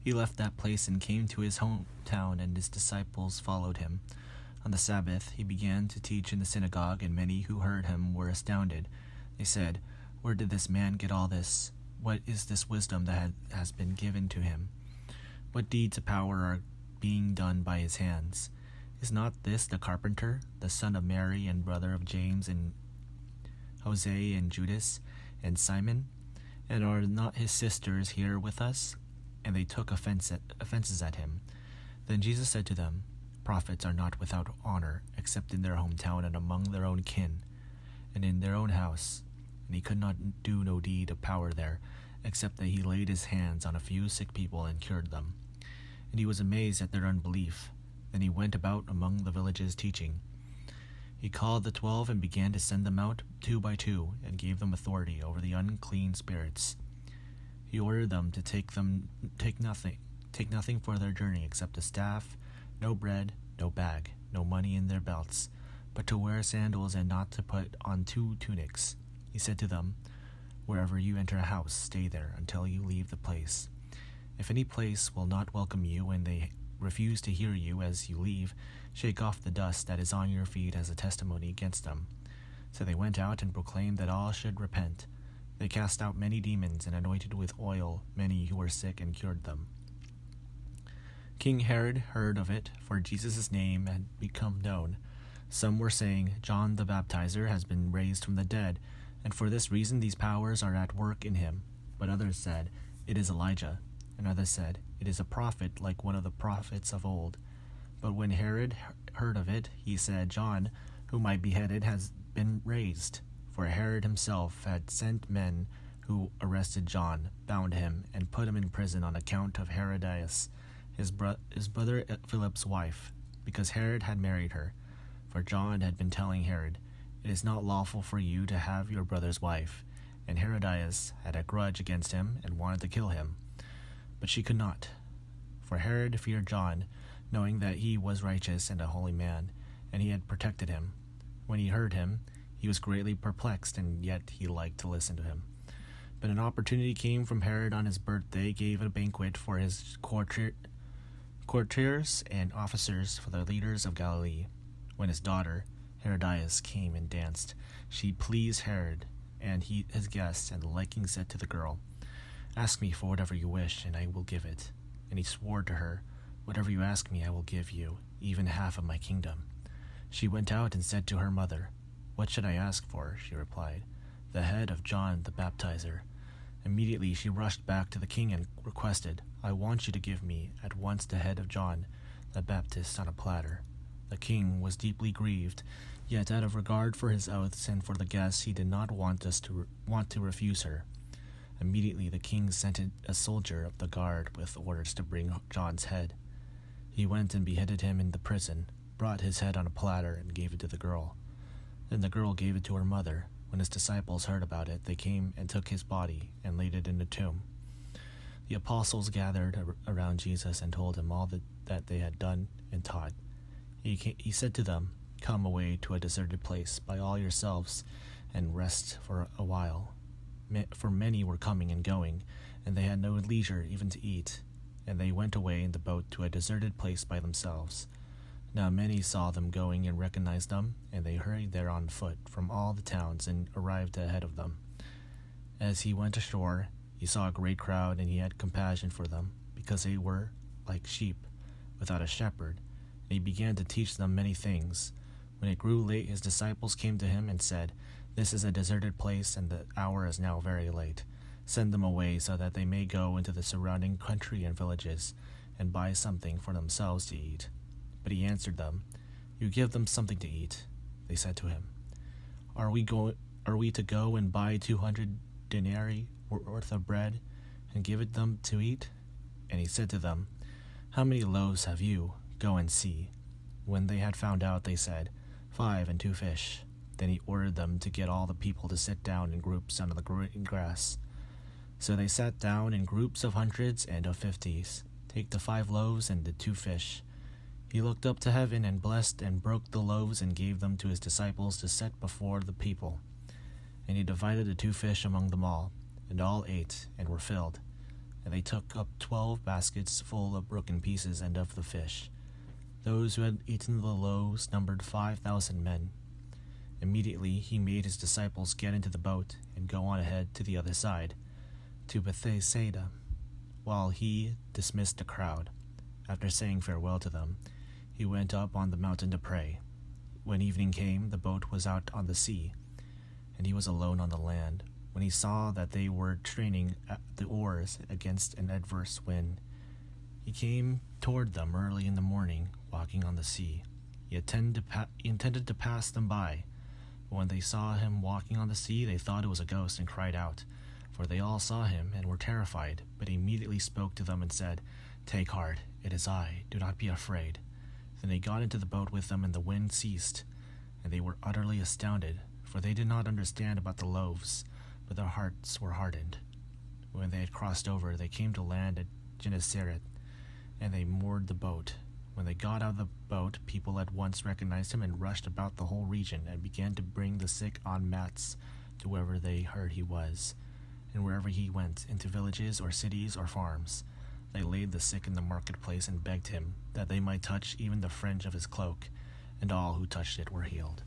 He left that place and came to his hometown, and his disciples followed him. On the Sabbath, he began to teach in the synagogue, and many who heard him were astounded. They said, "Where did this man get all this? What is this wisdom that has been given to him? What deeds of power are being done by his hands? Is not this the carpenter, the son of Mary and brother of James and Jose and Judas and Simon? And are not his sisters here with us?" And they took offenses at him. Then Jesus said to them, "Prophets are not without honor, except in their hometown and among their own kin, and in their own house." And he could not do no deed of power there, except that he laid his hands on a few sick people and cured them. And he was amazed at their unbelief. Then he went about among the villages teaching. He called the 12 and began to send them out 2 by 2, and gave them authority over the unclean spirits. He ordered them to take nothing for their journey except a staff, no bread, no bag, no money in their belts, but to wear sandals and not to put on 2 tunics. He said to them, "Wherever you enter a house, stay there until you leave the place. If any place will not welcome you and they refuse to hear you as you leave, shake off the dust that is on your feet as a testimony against them." So they went out and proclaimed that all should repent. They cast out many demons and anointed with oil many who were sick and cured them. King Herod heard of it, for Jesus' name had become known. Some were saying, "John the Baptizer has been raised from the dead, and for this reason these powers are at work in him." But others said, "It is Elijah." And others said, "It is a prophet like one of the prophets of old." But when Herod heard of it, he said, "John, whom I beheaded, has been raised." For Herod himself had sent men who arrested John, bound him, and put him in prison on account of Herodias, his brother Philip's wife, because Herod had married her. For John had been telling Herod, "It is not lawful for you to have your brother's wife." And Herodias had a grudge against him and wanted to kill him. But she could not. For Herod feared John, knowing that he was righteous and a holy man, and he had protected him. When he heard him, he was greatly perplexed, and yet he liked to listen to him. But an opportunity came from Herod on his birthday, gave a banquet for his courtiers and officers, for the leaders of Galilee. When his daughter, Herodias, came and danced, she pleased Herod and his guests, and the liking said to the girl, "Ask me for whatever you wish, and I will give it." And he swore to her, "Whatever you ask me, I will give you, even half of my kingdom." She went out and said to her mother, "What should I ask for?" She replied, "The head of John the Baptizer." Immediately she rushed back to the king and requested, "I want you to give me at once the head of John the Baptist on a platter." The king was deeply grieved, yet out of regard for his oaths and for the guests, he did not want to refuse her. Immediately the king sent a soldier of the guard with orders to bring John's head. He went and beheaded him in the prison, brought his head on a platter, and gave it to the girl. Then the girl gave it to her mother. When his disciples heard about it, they came and took his body and laid it in a tomb. The apostles gathered around Jesus and told him all that they had done and taught. He said to them, "Come away to a deserted place by all yourselves and rest for a while." For many were coming and going, and they had no leisure even to eat. And they went away in the boat to a deserted place by themselves. Now many saw them going and recognized them, and they hurried there on foot from all the towns and arrived ahead of them. As he went ashore, he saw a great crowd, and he had compassion for them, because they were like sheep without a shepherd, and he began to teach them many things. When it grew late, his disciples came to him and said, "This is a deserted place, and the hour is now very late. Send them away so that they may go into the surrounding country and villages and buy something for themselves to eat." But he answered them, "You give them something to eat." They said to him, Are we to go and buy 200 denarii worth of bread and give it them to eat?" And he said to them, "How many loaves have you? Go and see." When they had found out, they said, 5 and 2 fish. Then he ordered them to get all the people to sit down in groups under the green grass. So they sat down in groups of hundreds and of 50s. Take the 5 loaves and the 2 fish. He looked up to heaven and blessed and broke the loaves and gave them to his disciples to set before the people. And he divided the 2 fish among them all, and all ate and were filled. and they took up 12 baskets full of broken pieces and of the fish. Those who had eaten the loaves numbered 5,000 men. Immediately he made his disciples get into the boat and go on ahead to the other side, to Bethsaida, while he dismissed the crowd. After saying farewell to them, he went up on the mountain to pray. When evening came, the boat was out on the sea, and he was alone on the land. When he saw that they were straining at the oars against an adverse wind, he came toward them early in the morning, walking on the sea. He intended to pass them by, but when they saw him walking on the sea, they thought it was a ghost and cried out, for they all saw him and were terrified. But he immediately spoke to them and said, "Take heart, it is I, do not be afraid." Then they got into the boat with them, and the wind ceased, and they were utterly astounded, for they did not understand about the loaves, but their hearts were hardened. When they had crossed over, they came to land at Gennesaret, and they moored the boat. When they got out of the boat, people at once recognized him and rushed about the whole region and began to bring the sick on mats to wherever they heard he was. And wherever he went, into villages or cities or farms, they laid the sick in the marketplace and begged him that they might touch even the fringe of his cloak, and all who touched it were healed.